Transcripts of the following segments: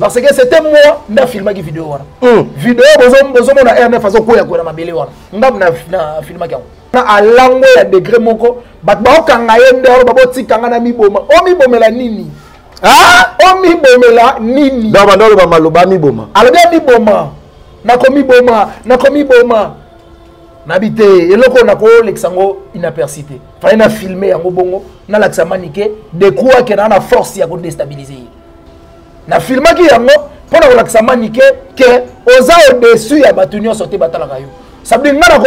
Parce que c'était moi qui ai filmé la vidéo. Vidéo, je na RNF façon quoi na mabele wana. Na filmé ka. Na alango ya degré moko, bat ba okanga yende oro babo tikanga na miboma. O mibomela nini? Ah, o mibomela nini? Ba bandolo ba maloba miboma. Alobi miboma. Na ko miboma. Nabité eloko na ko lexango inapercité. Fallait na filmer yango bongo na laksa manike de quoi que na force ya ko déstabiliser. Na filma ki yango pona ko laksa manike que oza au-dessus ya batunyo sauté batalaka yo. Ça veut dire na ko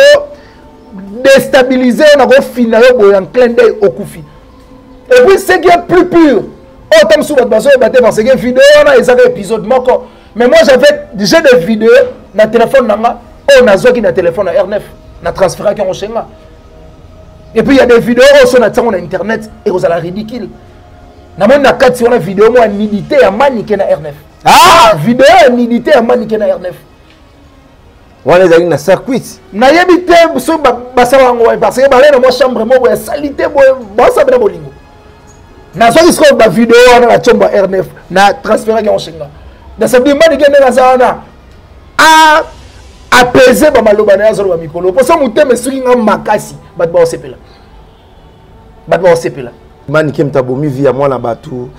déstabiliser na ko finalo boy en clin d'œil okufi. Et puis ce qui est plus pur, autant sous votre baso batté parce que vidéo on a des épisodes moko. Mais moi j'avais déjà des vidéos na téléphone nanga, on a zoki na téléphone à R9. Na transféré qui ont chenga. Et puis il y a des vidéos sur internet et vous allez ridicule. Na même na 4 sur la vidéo moi nudité à maniquer na R9. Ah, vidéo nudité à maniquer na R9. On les a eu na circuit. Na yebité so basala ngwa parce que balé na moi chambre mo boya salité boya basa bena bolingo. Na so isko ba vidéo na la chambre R9 na transféré qui ont chenga. Na ça dit maniquer na sana. Ah apaiser ba maloba na zolo ba mikolo pour ça muteme soki nga makasi bat ba osepela manike mtabomi via mwana batu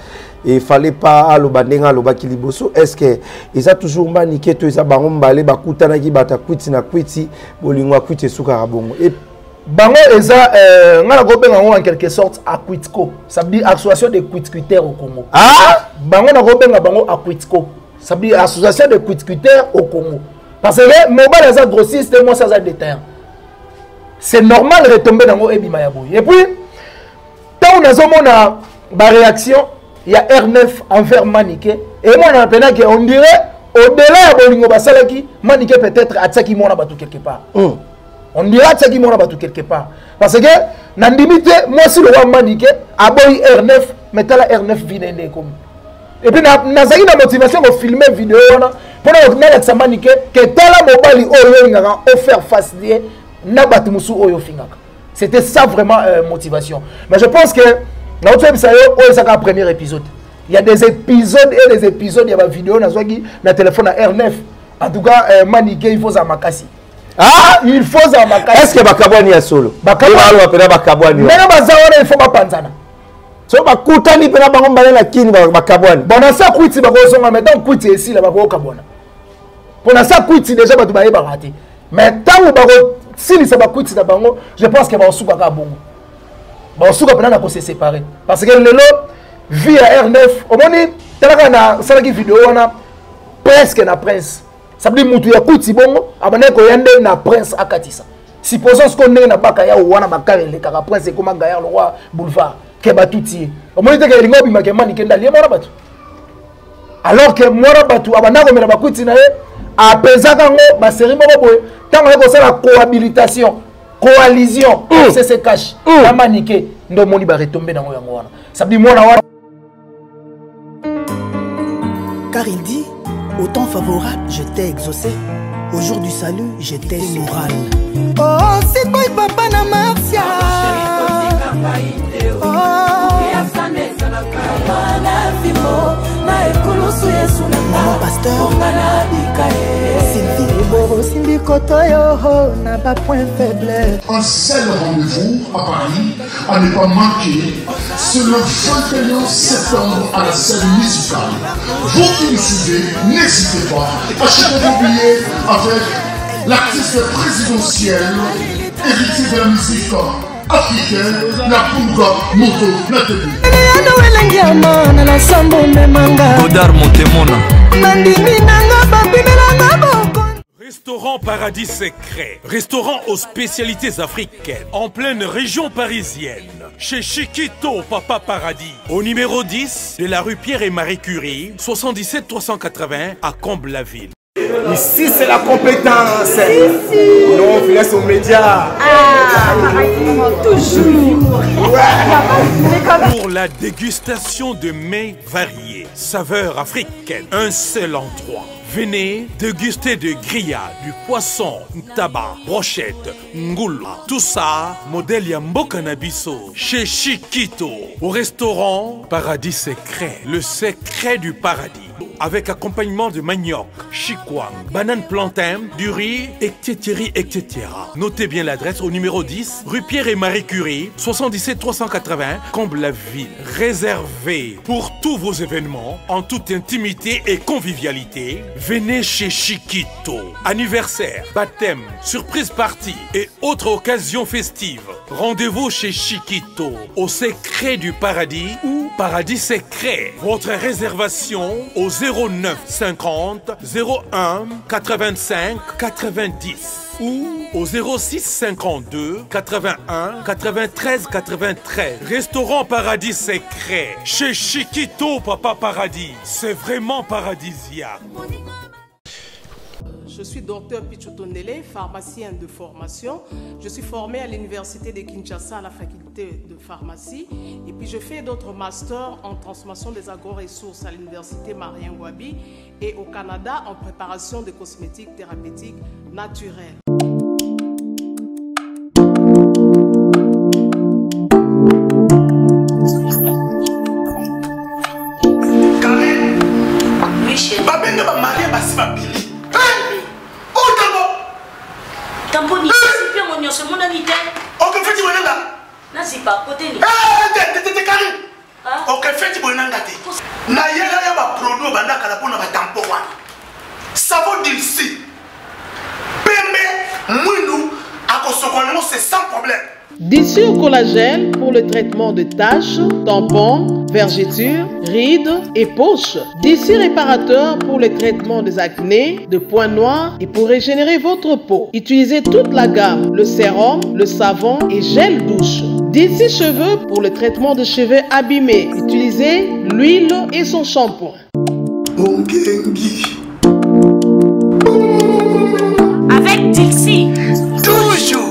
et fallait pas aloba ndenga aloba kiliboso est-ce que ils a toujours manike to isa bango mbale bakutana ki bata kwiti na kwiti bolingwa kwiti suka rabongo et bango eza ngala ko benga en quelque sorte akwitko ça veut dire association de kwitkwiteurs au Congo. Ah bango na ko benga bango akwitko ça veut dire association de kwitkwiteurs au Congo. Parce que mobile est grossiste et moi ça a détaillant. C'est normal de retomber dans mon ebima ya boy. Et puis tant on a ma réaction, il y a R9 envers Maniké et moi on a appelé que on dirait au-delà de bolingo basalaki Maniké peut-être atsaki mona batu quelque part. On dirait atsaki mona batu quelque part parce que na limite moi si le roi Maniké a boy R9 mais la R9 vient comme. Et puis nazaki na motivation de filmer vidéo na pour na ça manique que tala mobile oyo ngaka offert face lié na batumusu oyo fingaka. C'était ça vraiment motivation. Mais je pense que na autre episode oyo ça ka premier épisode. Il y a des épisodes et des épisodes il y a des vidéos na zoki na téléphone à R9. En tout cas manique il faut za makasi. Ah, il faut za makasi. Est-ce que bakabwani ya solo? Bakabwani apela bakabwani. Mais na bazawana il faut ba panzana. So bakutani pena bango mbalela kini bakabwani. Bona sa kwiti bakozonga mais donc kwiti ici là bakokabona. Bona sa kwiti déjà batu baye barati. Mais tant ou bako si ça bakwiti na bango, je pense que ba osuka ka bongo. Ba osuka pena na ko se séparer parce que lelo via R9 au moni talaka na salaki vidéo wana presque na prince. Ça veut dire mutu ya kwiti bongo abane ko yende na prince akatisa. Supposons ce qu'on est na baka ya wana bakarele kaka prince comme Gaillard le roi boulevard. Que batuti au moins que lingo bimake manike ndali mwana batu alors que mwana batu abana ko mena bakuti na ye apezaka ngo ba série moko boye tango ko sala cohabitation coalition c'est se cache la manike ndo moni ba retomber na ngo yango wana ça dit mwana wana car il dit au temps favorable je t'ai exaucé au jour du salut je t'ai moral. Oh c'est quoi papa na Marcia Maman pasteur Sylvie Kotoyo n'a pas point faible. Un seul rendez-vous à Paris à ne pas manquer, c'est le 21 septembre à la scène musicale. Vous qui nous suivez, n'hésitez pas, achetez vos billets avec l'artiste présidentiel héritier de la musique africaine, la Punga Moto Natebi. Godard Montemona. Restaurant Paradis Secret. Restaurant aux spécialités africaines. En pleine région parisienne. Chez Chiquito Papa Paradis. Au numéro 10 de la rue Pierre et Marie Curie. 77 380 à Comble-la-Ville. Ici c'est la compétence. Non, on laisse aux médias. Toujours. Pour la dégustation de mets variés, saveurs africaines, un seul endroit. Venez déguster de grillades, du poisson, tabac, brochette, ngoula. Tout ça, modèle Yamboka Nabiso, chez Chiquito, au restaurant Paradis Secret, le secret du paradis. avec accompagnement de manioc, chikwang, banane plantain, du riz, etc. Notez bien l'adresse au numéro 10, rue Pierre et Marie Curie, 77 380, Comble-la-Ville. Réservé pour tous vos événements, en toute intimité et convivialité, venez chez Chiquito. Anniversaire, baptême, surprise party et autres occasions festives. Rendez-vous chez Chiquito, au secret du paradis ou paradis secret. Votre réservation au 09 50 01 85 90 ou au 06 52 81 93 93. Restaurant Paradis Secret. Chez Chiquito, Papa Paradis. C'est vraiment paradisiaque. Je suis docteur Pichotondele, pharmacien de formation. Je suis formé à l'université de Kinshasa à la faculté de pharmacie. Et puis je fais d'autres masters en transformation des agro-ressources à l'université Marien Ngouabi et au Canada en préparation de cosmétiques thérapeutiques naturelles. Karen, oui chérie. Babende ba marié basi ba bili. Tamponi, c'est bien mon nyonso, mon ami. Ok, fais-tu bonne là? Non, c'est pas côté. T'es carré. Ok, fais-tu bonne là? Na yela ya ba produit banda kala pona ba tampon wana. Savon d'ici. Pembe, mounou, akosokono c'est sans problème. D'ici au collagène pour le traitement de taches, tampons, vergetures, rides et poches. D'ici réparateur pour le traitement des acnés, de points noirs et pour régénérer votre peau. Utilisez toute la gamme, le sérum, le savon et gel douche. D'ici cheveux pour le traitement de cheveux abîmés. Utilisez l'huile et son shampoing. Avec Dixie. Toujours.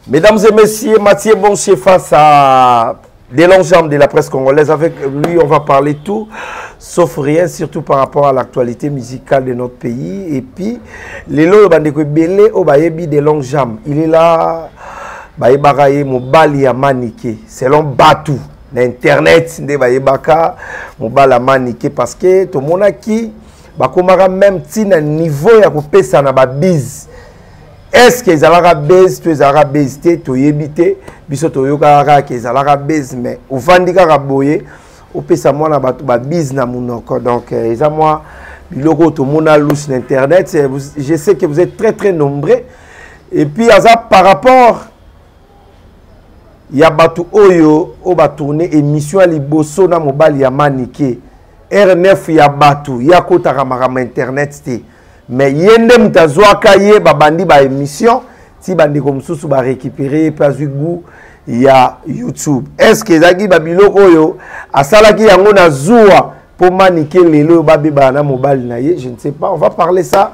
Mesdames et messieurs, Mathieu Boncher face à des longues jambes de la presse congolaise. Avec lui, on va parler tout, sauf rien, surtout par rapport à l'actualité musicale de notre pays. Et puis, les lots de Belé au Bayebi des longues jambes. Il est là, Bayebaraye Mobali à Maniké, selon Batou, l'internet de Bayebaka, Mobali à Maniké, parce que tout le monde a qui, Bakomara même tina niveau ya kopesa na ba bise. Est-ce que les Arabes baissent, tous les Arabes baissent, tu yébité, biso to yoka que les Arabes baissent, mais au fandika raboye, au pesa moi na ba bise na munoko. Donc, ils ont moi, biloko to mona louche l'internet. Je sais que vous êtes très nombreux. Et puis, par rapport, il y a batu oyo, o ba tourner émission à liboso na mobile ya Maniké. R9 ya batu, ya kota ramarama internet te. Mais yende mtazwaka ye babandi ba émission, si bandi komsusu ba récupérer pas du goût ya YouTube. Est-ce que zaki babiloko oyo asalaki yango na zuwa pour Maniké lelo babeba na mobile na ye, je ne sais pas, on va parler ça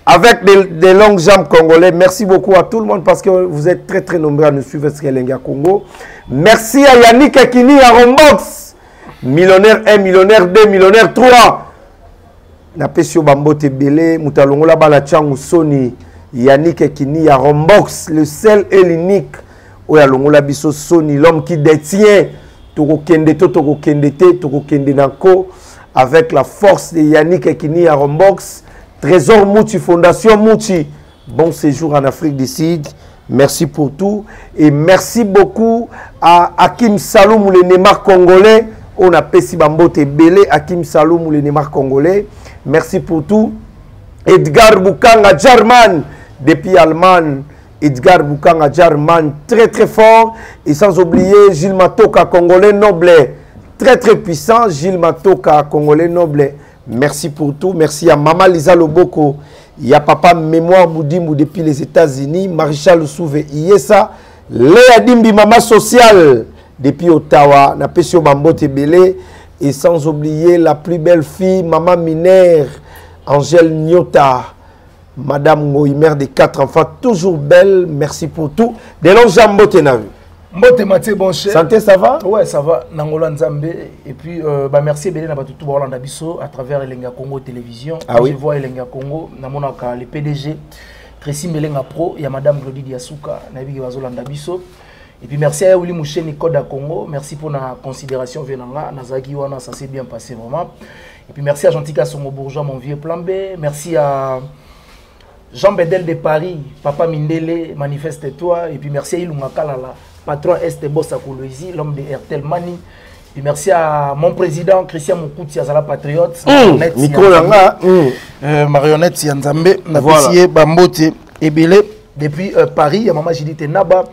avec des longues jambes congolais. Merci beaucoup à tout le monde parce que vous êtes très nombreux à nous suivre sur Elenga Congo. Merci à Yannick Akini à Rombox. Millionnaire 1, millionnaire 2, millionnaire 3. Na pesio bambote belé, mutalongola bala changu Sony, Yannick Ekini à Rombox, le seul et l'unique. Oya longola biso Sony, l'homme qui détient Toko Kende to Toko Kende te, Toko Kende Nako, avec la force de Yannick Ekini à Rombox, Trésor Mouti, Fondation Mouti. Bon séjour en Afrique du Sud. Merci pour tout. Et merci beaucoup à Hakim Saloum, le Neymar congolais. On a Pessi Bambote Belé, Hakim Saloum, le Neymar congolais. Merci pour tout. Edgar Boukanga German, depuis Allemagne. Edgar Boukanga German, très fort. Et sans oublier Gilles Matoka, congolais noble. Très puissant, Gilles Matoka, congolais noble. Merci pour tout. Merci à Maman Lisa Loboko. Il y a Papa Mémoire Boudimou depuis les États-Unis. Maréchal Souvé Iesa. Léa Dimbi, Maman Sociale. Depuis Ottawa, na Pesio Bambote Belé, et sans oublier la plus belle fille, Maman Minère, Angèle Nyota, Madame Ngoï, mère des 4 enfants, toujours belle, merci pour tout. Des longs jambes, Mbote na vu. Mbote Mathieu Boncher. Santé, ça va? Ouais, ça va. Nangola Nzambe. Et puis, merci Belé Nabatutu Borlanda Bisso à travers Elenga Congo Télévision. Ah oui? Je vois Elenga Congo, Namonaka, le PDG. Chrissy Melenga Pro, il y a Madame Glody Diasuka, Nabi Wazolanda Biso. Et puis merci à Willy Moucheni Koda Congo, merci pour la considération venanga, Nazaki Wana, ça s'est bien passé vraiment. Et puis merci à Gentika Songo Bourgeois, mon vieux plan B, merci à Jean Bedel de Paris, Papa Mindele, manifeste-toi, et puis merci à Ilunga Kalala, patron Est Bossa Kouloisi, l'homme de RTL Mani. Et merci à mon président Christian Moukouti, Azala Patriote, Marionnette Sianzambe, Napissier Bambote Ebele, depuis Paris, il y a Maman Judith Naba.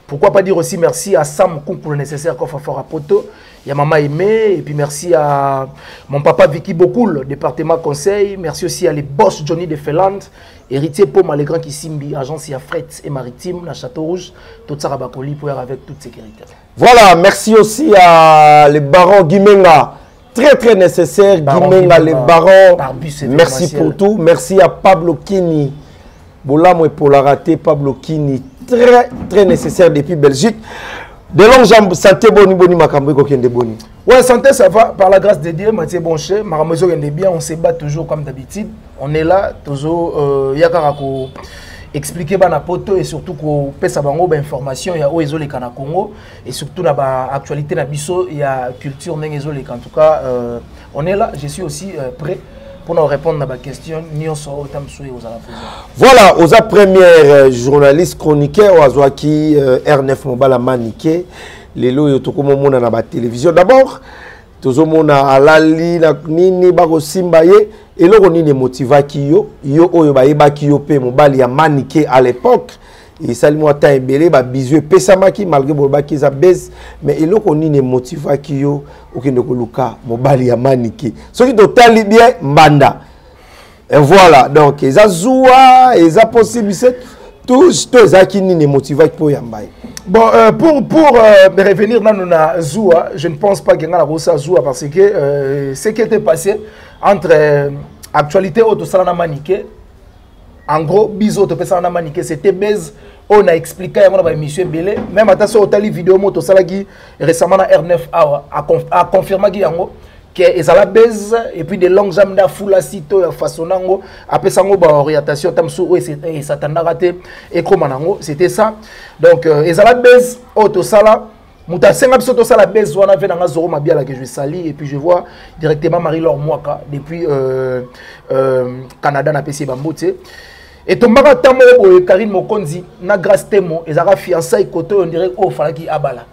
Pourquoi pas dire aussi merci à Sam Koum pour le nécessaire coffre fort à Poto. Il y a Maman Aimé, et puis merci à mon papa Vicky Bokoul, département conseil. Merci aussi à les boss Johnny de Feland, héritier Poma, les grands qui simbi, agence Fret et maritime, la Château Rouge, tout ça Rabakoli pour avec toute sécurité. Voilà, merci aussi à les barons Guimenga, très nécessaire, Guimenga, les barons, merci pour tout. Merci à Pablo Kini, Bolamo et pour la rater, Pablo Kini, très nécessaire depuis Belgique. De longues jambes, santé boni makambo kokende boni. Ouais, santé ça va par la grâce de Dieu, Mathieu Bonché, Maramozo est bien, on se bat toujours comme d'habitude. On est là toujours yakarako expliquer bana poto et surtout ko pesa bango ba information ya o ezole kana Congo et surtout na ba actualité na biso ya culture ndenge ezole en tout cas on est là, je suis aussi prêt pour nous répondre à ma question. Voilà, aux premières journalistes chroniqueurs, Oazouaki, R9 Mobala Maniké, les lois de la télévision. D'abord, tous les alali nini bako simbaye et là on est motivé yo oyo ba yeba ki yo pe mobali ya Maniké à l'époque. Et salut moi ta ebele ba bizu pesama ki malgré bolba ki za base mais elo ko ni ne motiva ki yo okende ko luka mobali ya Maniké soki totali bien mbanda et voilà donc eza zoua eza possibilité tous eza ki ni ne motiva ki po yambaye. Bon pour revenir dans na zoua, je ne pense pas que ngala rosa zoua parce que ce qui était passé entre actualité auto salana Maniké. En gros, biso to pesa na Maniké, c'était base. On a expliqué à mon émission Belé. Même à sur tali vidéo moto salagi récemment na R9 a confirmé que ils a la base et puis des longues jambes da foula sito ya façonnango après ça ba orientation tamsu et satanda raté et komanango, c'était ça. Donc ils a la base auto sala muta senga biso to sala base wana ve na zoro mabiala que je sali et puis je vois directement Marie-Laure Mwaka depuis Canada na PC Bambote. Et ton mari tamo Karine Mokonzi na grâce temo ezara fiançailles côté on dirait oh fallait qu'il abala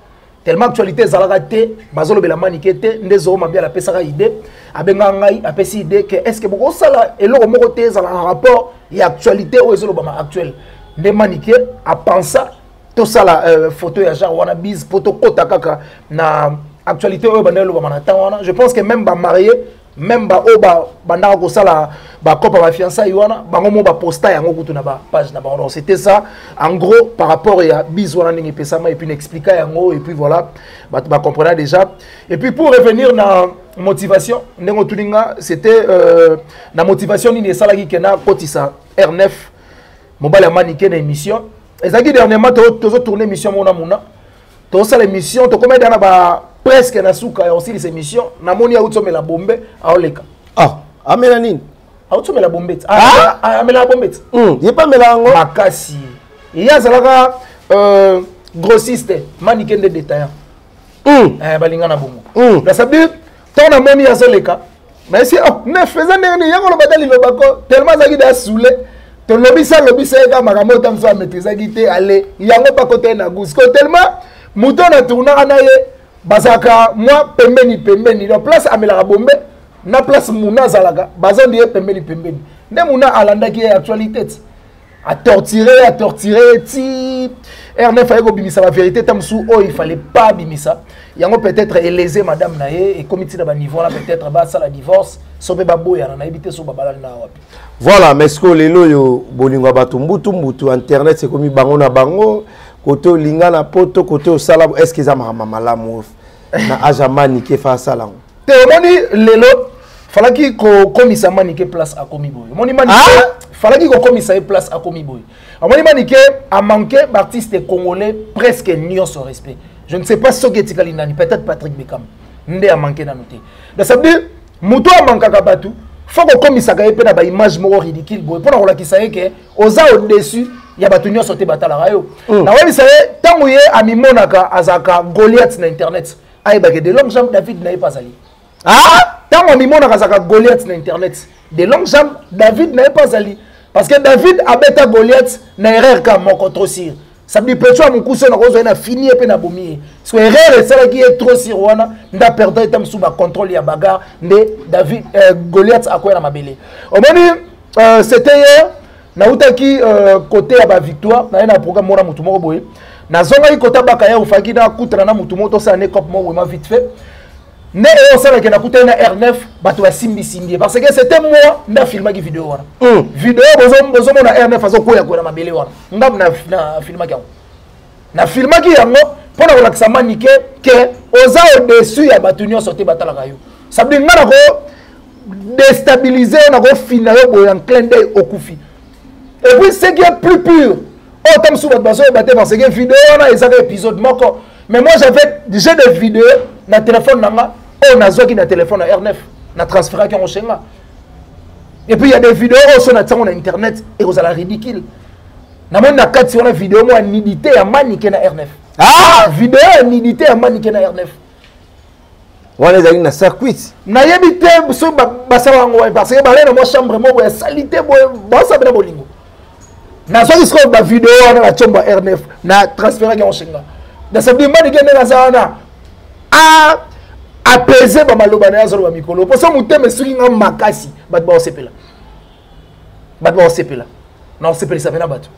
tellement actualité zalaka te bazolo bela Maniké te ndezo mabia la pesaka idée abenga ngai apesi idée que est-ce que boko sala et le moko te zala en rapport et actualité o ezolo bama actuel nde Maniké a pensé tout ça la photo ya genre wana biz photo kota kaka na actualité o banelo bama na tawana. Je pense que même ba marié même ba oba bandaka ko sala ba kopa ba fiançailles wana bango mo ba posta yango kutu na ba page na bango. C'était ça en gros par rapport à bis wana ndenge pesama et puis n'expliquer yango et puis voilà ba comprendre déjà. Et puis pour revenir na motivation ndenge tulinga c'était na motivation ni salaki kena kotisa R9 mobile Maniké na émission ezaki dernièrement to tourner émission mona to sala émission to combien dans ba presque na suka aussi les émissions na moni auto la bombe aoleka amela nini auto la bombe amela la bombe il pas melango makasi il y a zalaka grossiste Maniké de détaillant balinga na bongo la sabi ton na moni azoleka mais si ne faisant nini yango lo batali lo bako tellement zaki da soule to lobisa ka makambo tamso a maîtriser gité aller yango pas côté na gous tellement mouton na tourna na ye bazaka moi pembeni la place amela bombe na place muna zalaka bazon die pembeni ne muna alanda qui est actualité à torturer ti R9 a bimisa la vérité tamsou oh il fallait pas bimisa yango peut-être élésé madame naé et comité na ba niveau là peut-être ba ça la divorce sobe baboya na éviter so babala na wapi. Voilà mais ce que lelo yo bolingo batumbutu internet c'est comme bango na bango côté linga na poto côté au sala est-ce qu'ils a malamu na aja Maniké fa sala te moni lelo falaki ko komisa Maniké place à komiboy moni Maniké falaki ko komisa place à komiboy moni Maniké a manqué d'artistes congolais presque nyonso respect. Je ne sais pas ce que tu as dit, peut-être Patrick Bekam nde a manqué na noté donc ça veut dire muto a manqué kabatu faut que comme ça gagne na ba image moko ridicule boy pour na la ça que oza au-dessus ya batu nyonso te batala rayo na webi ça tango ye amimonaka azaka Goliath na internet ay ba que de longues jambes David n'a pas ali tango amimonaka azaka Goliath na internet de longues jambes David n'a pas ali parce que David abeta Goliath na erreur ka moko trop sir ça dit peut-être mon coup na kozo na fini et pe na bomi parce que erreur c'est là qui est trop sir wana nda perdre etam sous ba contrôle ya bagarre de David Goliath akoya na mabele au moni c'était hier na utaki côté ya ba victoire na na programme mora mutu moko boye na zonga yi kota bakaya ufaki na kutra na mutu moto sa ne cop mo ma vite fait ne e osala ke na kuta na R9 bato ba simbi parce que c'était moi nda filma ki vidéo wana vidéo bozo na R9 azo koya ko na mabele wana ngam na filma ki na filma ki yango pona ko lakisa manike ke oza au dessus ya bato nyonso te batala kayo ça veut dire ngana ko déstabiliser na ko finalo boy en clin d'œil okufi et puis ce qui est plus pur autant sous votre baso batté parce que vidéo na ezaka épisode moko mais moi j'avais déjà des vidéos na téléphone nanga on a zoki na téléphone na R9 na transférer qui on chenga et puis il y a des vidéos sur na sur internet et vous allez ridicule na mon na 4 sur la vidéo moi nidité à maniquer na R9 vidéo nidité à maniquer na R9 wana ezali na circuit na yebite so basala ngo parce que balé na mo chambre mo ya salité bo ça bena bolingo na zoki siko ba vidéo na la chomba R9 na transférer qui on chenga na sabdi maniquer na sana apaiser ba maloba na yazo ba mikolo pour ça muteme soki nga makasi bat ba osepela na osepela ça vena bato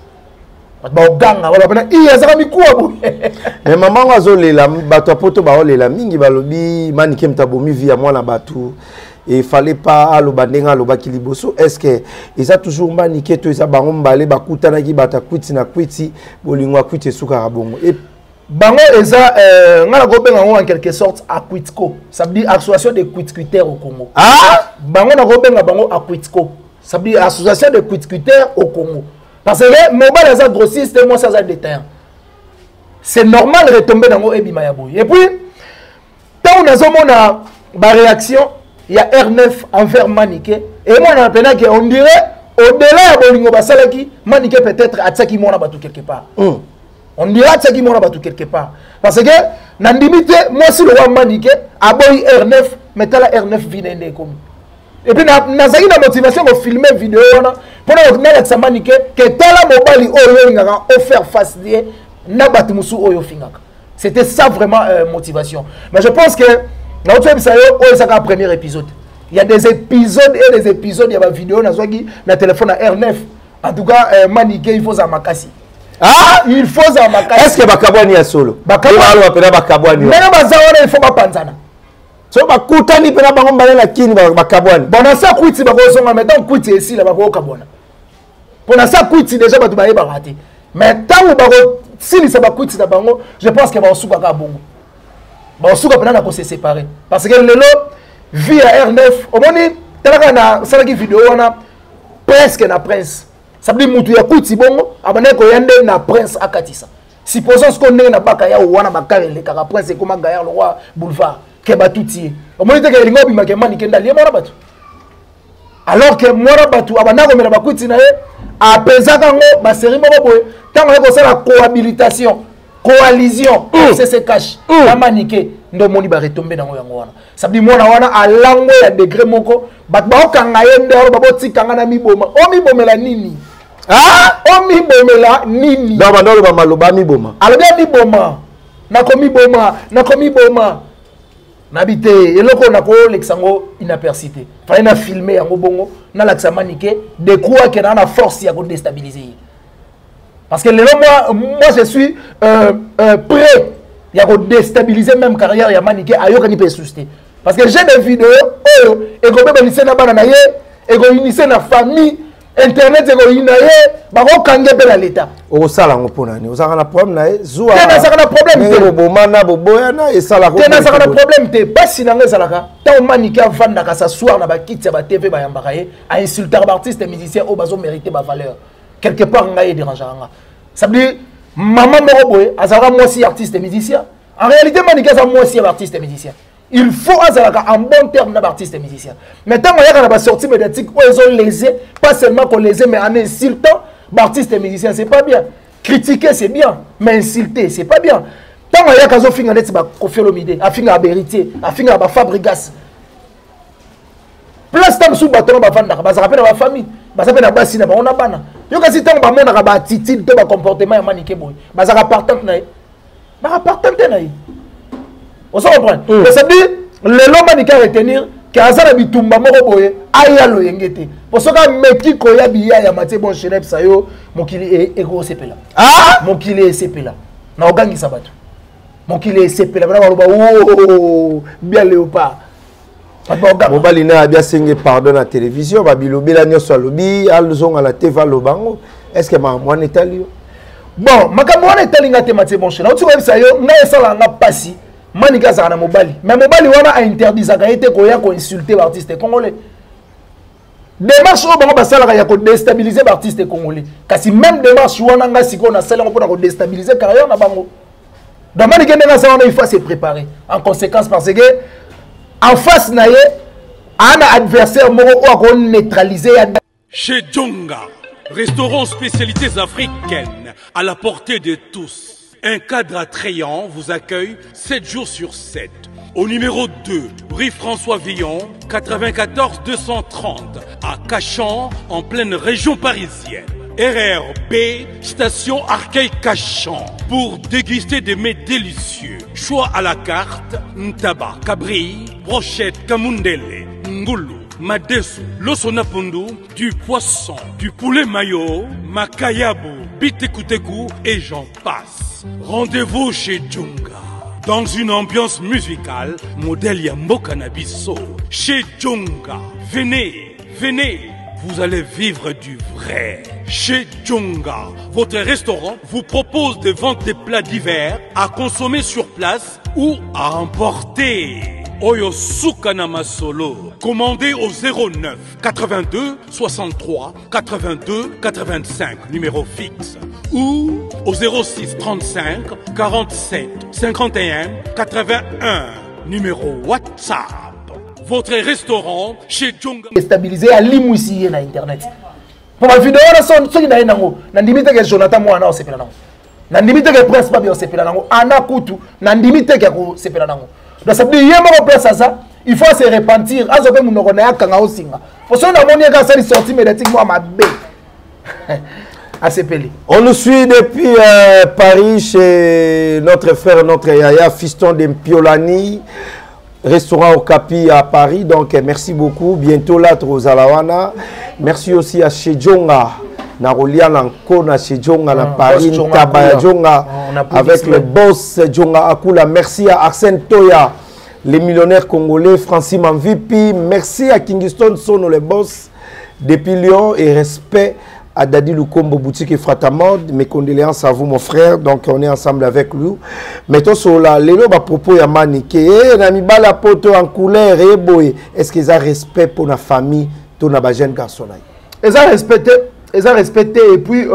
bat ba oganga wala bana yazaka mikuwa bo mais maman azolela bato apoto ba olela mingi balobi manike mtabomi via mwana bato et fallait pas aloba ndenga aloba kiliboso est-ce que ils toujours manike to isa bango mbale bakutana ki bata kwiti na kwiti bolingwa kwiti suka rabongo et bango eza ngala ko benga en quelque sorte Akwitco ça veut dire association de quitquitaires au Congo bango na ko benga bango Akwitco ça veut dire association de quitquitaires au Congo parce que mobile eza grossiste moi ça za détaillant c'est normal retomber dans ebima ya boy et puis tant on a zomona ba réaction il y a R9 envers Manique et moi na pena que on dirait au-delà ya bolingo basalaki Manique peut-être atsaki mona batu quelque part on dira que c'est qui m'a battu quelque part. Parce que, dans limite, moi, si le roi Manique a boy R9, mais la R9 vient comme. Et puis, dans la motivation de filmer vidéo, pour que ça Manique, que tala mobile oyo a offert face de na battu musu oyo fingaka. C'était ça vraiment motivation. Mais je pense que, dans notre épisode, c'est le premier épisode. Il y a des épisodes et des épisodes, il y a des vidéos, dans le téléphone à R9. En tout cas, Manique, il faut ça makasi. Il faut ça makasi. Est-ce que bakabwani ya solo? Bakabwani wapenda bakabwani. Mena bazawana il faut bapanzana. So bakutani pena bango mbalela kini bakabwani. Bona sa kwiti bakozonga mais tant kwiti ici là bakokabwana. Bona sa kwiti déjà batu baye barati. Mais tant bako sili sa bakwiti na bango, je pense que ba osuka ka bongo. Ba osuka pena na ko se séparer parce que lelo via R9 au moni talaka na salaki vidéo wana presque na prince. Ça veut dire mutu ya kuti bongo abane ko yende na prince akatisa supposons ce qu'on est na baka ya wana bakare le kaka prince comme Gaillard le roi boulevard ke batuti o monite ke lingo bima ke mani kenda lié mora batu alors que mora batu abana ko mena bakuti na ye apesaka ngo ba série moko boye tango ko sala cohabitation coalition c'est se cache la manike ndo moni ba retomber nango yango wana ça veut dire mona wana alango ya degré moko bat ba okanga yende ba botikanga na miboma o mibomela nini o mibomela nini donc bandolo ba maloba miboma alobi miboma nakomi boma nabite eloko nako lexango inapercité fallait na filmer yango bongo na laksa manike de croire que na force ya ko déstabiliser parce que moi je suis prêt à déstabiliser même carrière ya Manique ayoka ni pe susté parce que j'ai des vidéos et ko beba lisena bana na ye et ko initier na famille internet et ko inaye ba ko kange pe na l'état o sala ngopona ni o sala na problème na ye zuwa tena sala na problème te boma na boboya na e sala ko tena sala na problème te basi na ngai sala ka ta Manique avanda ka sa soir na ba kitsa ba TV ba yambaka ye a insulter ba artiste et musicien au bazo mériter ba valeur quelque part ngai dérangeanga ça veut dire maman moko boy azara moi aussi artiste et musicien en réalité Manique ça moi aussi artiste et musicien Il faut avoir un bon terme d'artiste et musicien. Maintenant, il y a une sortie médiatique où ils ont lésé, pas seulement qu'on lésé, mais en insultant l'artiste et musicien, c'est pas bien. Critiquer, c'est bien, mais insulter, c'est pas bien. Tant qu'il y a des gens qui ont Kofi Olomide, qui ont Beritier, qui ont Fabrigas. Place tam sous bâton, ils se rappellent de la famille, ils se rappellent de la bassine, on a bana. Yo kasi tant ba mona ba attitude, ba comportement ya maniqué boy. Ba za partant na. Ba partant na. On se comprend. Mais ça dit le long maniqué retenir que azana bitumba moko boye aya lo yengete. Pour ce que meki ko ya biya ya maté bon chenep sayo mokili e ko sepela. Ah mokili e sepela. Na ogangi sabatu. Mokili e sepela bana ba oh bien léopard. Mobali na bien singé pardon à la télévision, babilobi la nyo salobi, alzong à la TV lobango. Est-ce que ma moi netali? Bon, makambo wana etali ngate matse bon chena. Otu webisa yo, nga esala nga pasi. Manika za na mobali. Mais mobali wana a interdit za ka ete ko ya ko insulter l'artiste congolais. Démarche o bango basala ya ko déstabiliser l'artiste congolais. Kasi même démarche wana nga siko na sala ko na ko déstabiliser carrière na bango. Donc manika nga sa wana il faut se préparer. En conséquence parce que en face na ye un adversaire moko o neutraliser. Chez Djonga, restaurant spécialités africaines à la portée de tous. Un cadre attrayant vous accueille 7 jours sur 7. Au numéro 2, rue François Villon, 94 230 à Cachan, en pleine région parisienne. RRB, station Arcueil-Cachan, pour déguster des mets délicieux. Choix à la carte, ntaba, cabri, brochette, kamundele, ngoulou, madesu, losonapundu, du poisson, du poulet mayo, makayabu, bitekuteku et j'en passe. Rendez-vous chez Djonga. Dans une ambiance musicale, modèle Yambo Cannabiso. Chez Djonga. Venez, venez. Vous allez vivre du vrai. Chez Djonga, votre restaurant vous propose de vendre des plats divers à consommer sur place ou à emporter. Oyo Sukana Masolo. Commandez au 09 82 63 82 85, numéro fixe. Ou au 06 35 47 51 81, numéro WhatsApp. Votre restaurant chez Djonga. Stabiliser à limousier na internet. Pour ma vidéo, on a nango. Nandimite que Jonathan Moana se pela nango. Nandimite que Prince Babi se pela nango. Ana Kutu. Nandimite que se pela nango. Donc ça veut dire yéma place ça. Il faut se repentir. Azobe munoko na kanga osinga. Pour ça on a monié quand ça sorti médiatiquement à ma bé. À se peler. On nous suit depuis Paris chez notre frère, notre Yaya, fiston de Mpiolani. Restaurant au Capi à Paris, donc merci beaucoup. Bientôt là, Trozalawana. Merci aussi à chez Djonga, Narolia Lankona, chez Djonga, la Paris, Tabaya Djonga, avec le boss Djonga Akula. Merci à Arsène Toya, les millionnaires congolais, Francis Manvipi. Merci à Kingston Sono, le boss depuis Lyon, et respect à Dadi Lukombo Boutique et Fratamode. Mes condoléances à vous, mon frère. Donc, on est ensemble avec lui. Mettons sur la lélo, à propos, ya maniqué. Nami bala poto en couleur, et boy. Est-ce qu'ils ont respect pour la famille, ton jeune garçon? Ils ont respecté. Ils ont respecté. Et puis,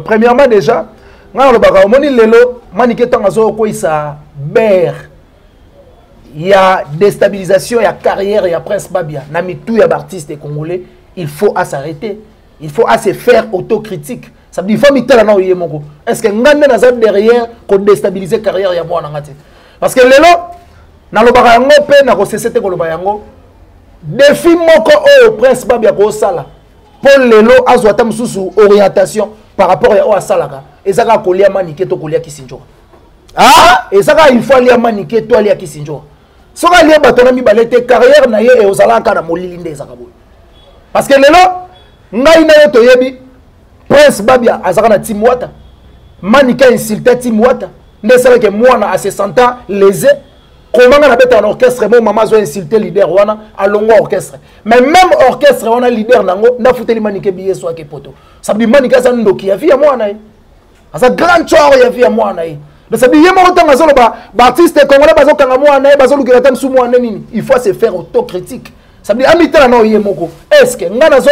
premièrement, déjà, on moni lélo, maniqué tangazo, quoi, ça, ber. Il y a déstabilisation, il y a carrière, il y a Prince Babia. Nami tout, il y a artistes congolais. Il faut s'arrêter. Il faut assez faire autocritique. Ça veut dire qu'il faut mettre la main. Est-ce que nous avons derrière pour déstabiliser la carrière de moi? Parce que les gens, dans le barango, dans le CCT, défi mon Prince Babia Sala. Pour les gens, ils ont une orientation par rapport à Salaka. Et ça va coller à maniquer to coller à Kisinjo. Ah! Et ça va il faut aller à maniquer to aller à Kisinjo. Si on a lié batonami balete carrière na ye et aux alaka na molilinde zakabo. Parce que les gens ngai na yo toyebi Prince Babia azaka na Timwata manika insulté Timwata ne savait que moi na à se sentant lésé comment on a fait un orchestre mon maman zo insulté leader wana à longo orchestre mais même orchestre wana leader nango na futeli manike biye so ke poto ça veut dire manika za ndoki ya via moi na asa grand choro ya via moi na donc ça veut dire yemo tanga zo ba artiste congolais bazo kanga moi na bazo lukela tam su moi nini il faut se faire autocritique ça veut dire amita na yemoko est-ce que ngana zo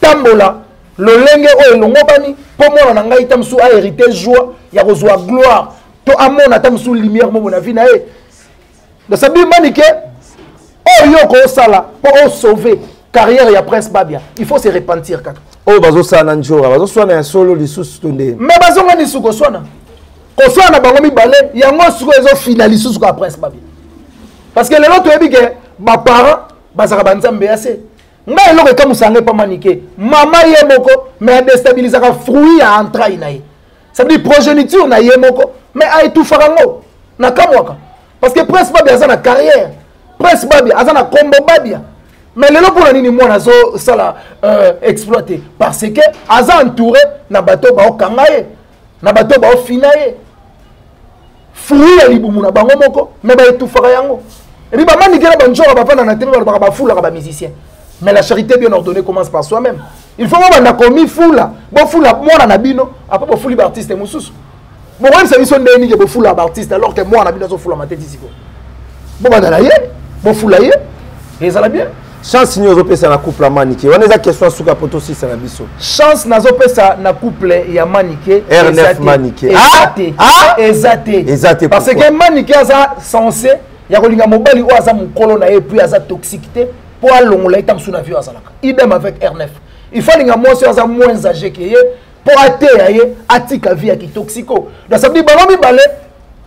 tambola lolenge o elongobani po mona na ngai tamsu a hérité joie ya kozwa gloire to amona tamsu lumière mo na vie na e Donc ça veut dire Maniké, oh yoko sala pour sauver carrière ya Prince Babia. Il faut se repentir kaka. Oh bazo sana njora, bazo swana solo lisusu tonde. Mais bazo ngani suko swana. Ko swana bango mibale, yango suko ezo finaliser suko Prince Babia. Parce que les autres ebi ke ba parents bazaka banzambe assez. Ngai eloko ekamusanga pa Maniké. Mama ye moko mais déstabilisaka fruit ya entraille na ye. Ça veut dire progéniture na ye moko mais a etufaka ngo na kamwaka. Parce que Prince Babia a na carrière. Prince Babia a na combo Babia. Mais les gens pour nini moi ça la exploité parce que aza entouré na bateau ba okangaye na bateau ba ofinaye fruit ya libumu na bango moko mais ba etufaka yango et puis ba Maniké na banjora ba fana na télé ba foula ba musicien mais la charité bien ordonnée commence par soi-même il faut ba na komi foula bo foula moi na bino après bo fouli ba artiste mususu bon même ça biso ndeni ke bo foula ba artiste alors que moi na bino so foula ma tête ici bon ba na ye bo foula ye et ça la bien. Chance ni ozopesa na couple ya Maniké. On eza question suka poto si ça na biso. Chance nazopesa na couple ya Maniké. R9 Maniké. Exacté. Parce que Maniké aza censé ya kolinga mobali o aza mukolo na et puis aza toxicité pour alongola itam suna vie azalaka. Idem avec R9. Il faut linga moi si aza moins âgé que ye pour ater ye atika vie ki toxico. Donc ça veut dire balomi balé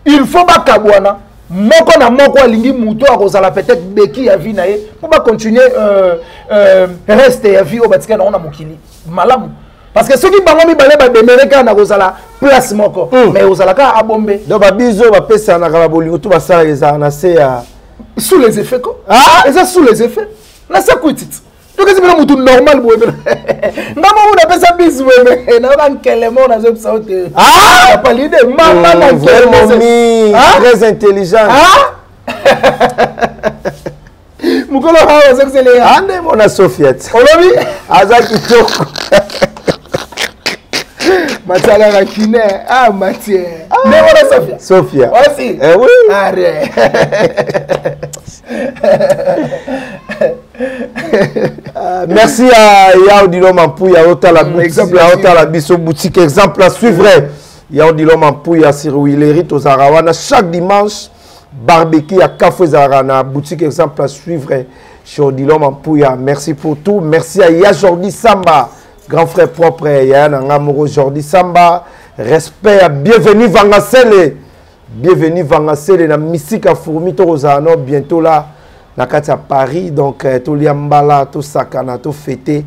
il faut ba kabwana. Moko na moko alingi muto akozala peut-être beki ya vie na ye pour ba continuer reste ya vie au batika na mokili malamu parce que ceux qui bango mi balé ba demere ka na kozala place moko mais ozala ka abombe donc ba bizo ba pesa na kala bolingo tout ba sala eza na se ya sous les effets quoi eza sous les effets na ça kutit donc c'est vraiment tout normal bo ngamo on appelle ça biso mais na ba nkelemo na zo saute pas l'idée maman na vraiment très intelligent mukolo hawa zakisele ande mona Sofiette olobi azaki toko Matala Rakine Mathieu mais voilà Sophia aussi oui arrête merci à Yaudilo Mampouya Otala Otala Biso boutique exemple à suivre Yaudilo Mampouya sur Willery Tozarawana chaque dimanche barbecue à Café Zarana boutique exemple à suivre chez Yaudilo Mampouya. Merci pour tout. Merci à Jordi Samba grand frère propre Yana Ngamoro Jordi Samba. Respect à bienvenue Vangasele. Bienvenue Vangasele na Misika Fourmi Torozano bientôt là na kati à Paris donc to liambala to sakana to fêter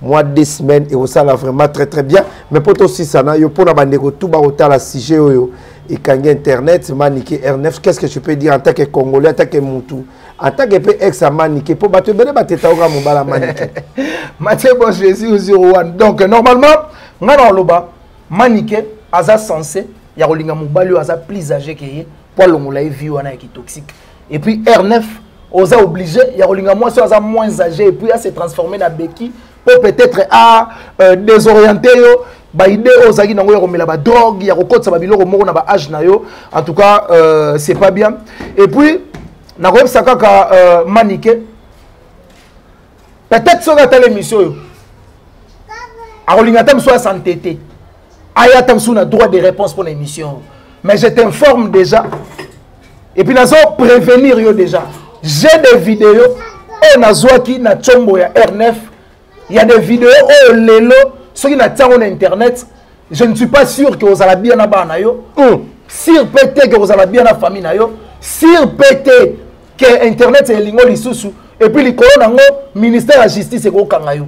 mois de semaines et ça là vraiment très très bien mais pour aussi ça na yo pona bandeko tout ba otala sujet yo et kangi internet Maniké R9 qu'est-ce que je peux dire en tant que Congolais en tant que Moutou en tant que ex Maniké pour battre bele bateta oga mobala Maniké Mathieu bon Jésus au 01 donc normalement ngana loba Maniké aza censé ya kolinga mobali aza plus âgé que ye pour longola vie wana qui toxique et puis R9 oza obligé ya kolinga moi soit moins âgé et puis à se transformer na beki pour peut-être à désorienter yo ba idée ozaki nango ya komela ba drogue ya kokotsa ba biloko moko na ba âge na yo en tout cas c'est pas bien et puis na ko psaka ka Maniké peut-être sur la émission yo a kolinga tam soit santé aya tam sous na droit de réponse pour l'émission mais je t'informe déjà et puis nazo prévenir yo déjà. J'ai des vidéos on a zoaki na chombo ya R9 il y a des vidéos oh lelo ceux qui n'attendent sur internet je ne suis pas sûr que vous allez bien na bana yo sûr peut-être que vous allez bien na famille na yo sûr peut-être que internet c'est lingo lisusu et puis les corona ngo ministère de la justice ko kanga yo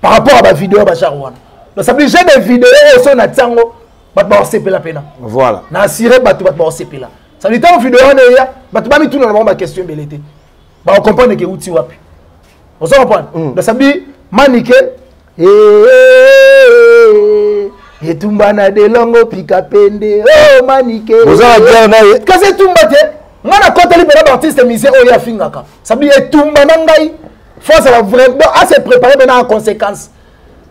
par rapport à la vidéo ba charwana donc ça veut dire j'ai des vidéos on na tango ba ba sepela pena voilà na assurer ba ba sepela. Ça veut dire que vidéo on est bah tu vas mettre tout dans la question belité bah on comprend que outil wapi on s'en comprend donc ça veut dire Maniké et tumbana de longo pika pende oh Maniké vous avez bien na que c'est tumbate ngana kota libéra artiste musicien oh ya fingaka ça veut dire tumbana ngai faut ça va vraiment à se préparer maintenant en conséquence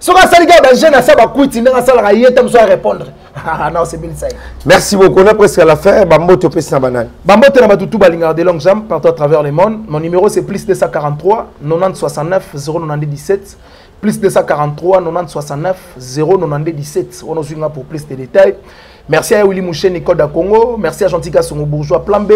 ce que ça les gars ben jeune ça va quitter dans ça la yétam soit répondre. Ah non, c'est bien ça. Merci beaucoup. On est presque à la fin. Bambote pesa banane. Bambote na batutu balinga de longues jambes partout à travers le monde. Mon numéro c'est plus 243 90 69 090 17 plus 243 90 69 092 17. On a pour plus de détails. Merci à Willy Mouché, Nicole da Congo. Merci à Gentika Songo Bourgeois Plan B.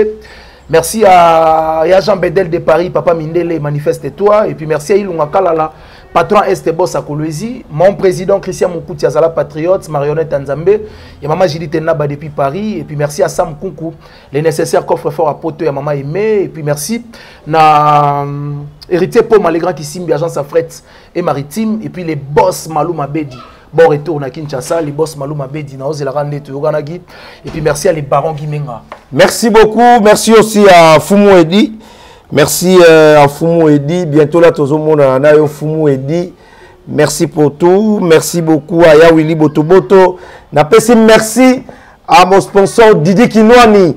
Merci à Jean Bedel de Paris, Papa Mindele, manifeste-toi. Et puis merci à Ilunga Kalala, patron Est Boss à Kolwezi. Mon président Christian Moukouti Azala Patriote, marionnette Nzambe. Et maman Judith Naba depuis Paris. Et puis merci à Sam Kunku, les nécessaires coffres-forts à Poto et maman Aimé. Et puis merci à Héritier Paul Malégran qui signe agence à fret et maritime. Et puis les boss Malou Mabedi. Bon retour à Kinshasa, les boss Malou Mabedi, et puis merci à les barons Guimenga. Merci beaucoup, merci aussi à Fumu Edi. Merci à Fumu Edi. Bientôt là, tout le monde a Fumu Edi. Merci pour tout. Merci beaucoup à Yawili Botoboto. Merci à mon sponsor Didi Kinouani.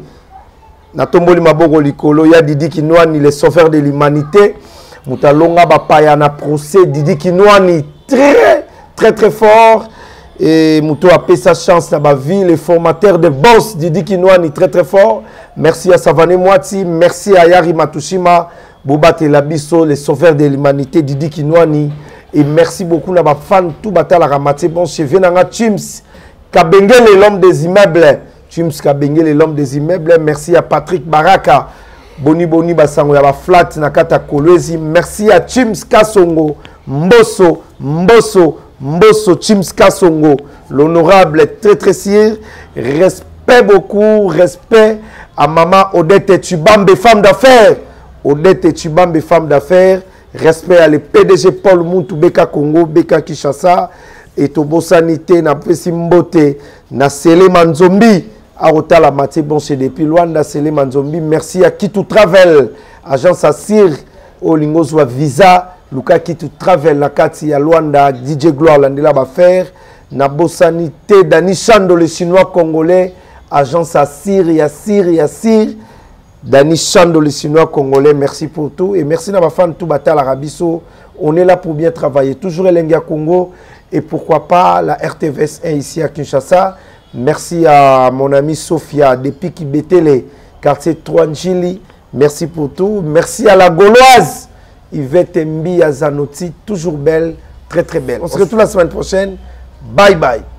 Natomboli Mabogo Likolo, ya Didi Kinouani, les sauveurs de l'humanité. Moutalonga Bapaya na procès Didi Kinouani. Très fort. Et Moutou a payé sa chance dans ma vie. Le formateur de boss Didi Kinouani, très fort. Merci à Savané Moati. Merci à Yari Matushima, Boba Telabiso, les sauveurs de l'humanité, Didi Kinouani. Et merci beaucoup à ma fan, tout batal à ramater. Bon, chez Venanga Chims, Kabengele, l'homme des immeubles. Chims Kabengele, l'homme des immeubles. Merci à Patrick Baraka. Boni Basango, Yaba Flat, Nakata Kolwezi. Merci à Chims Kasongo, Mbosso, Chims Kasongo, l'honorable très sire. Respect beaucoup, respect à maman Odette Tubambe, femme d'affaires. Odette Tubambe, femme d'affaires. Respect à le PDG Paul Moutou, Beka Congo, Beka Kinshasa. Et Tobo Sanité, na Pesi Mbote, na Sele Manzombi. Arota la Maté, bon, c'est depuis Luanda, Sele Manzombi. Merci à Kitou Travel, agence Assir, Olingozwa Visa. Luka Kitu Travel, la Kati ya Luanda, DJ Gloire, l'Andela Bafer, Nabo Sanité, Dani Chando, le Chinois Congolais, agence à Syrie, Dani Chando, le Chinois Congolais, merci pour tout. Et merci à ma fan tout Bata l'Arabiso. On est là pour bien travailler. Toujours Elenga Congo et pourquoi pas la RTVS 1 ici à Kinshasa. Merci à mon amie Sophia depuis Kibetele, quartier Troangili. Merci pour tout. Merci à la Gauloise. Yvette Mbi Azanoti, toujours belle, très belle. On se retrouve la semaine prochaine. Bye bye.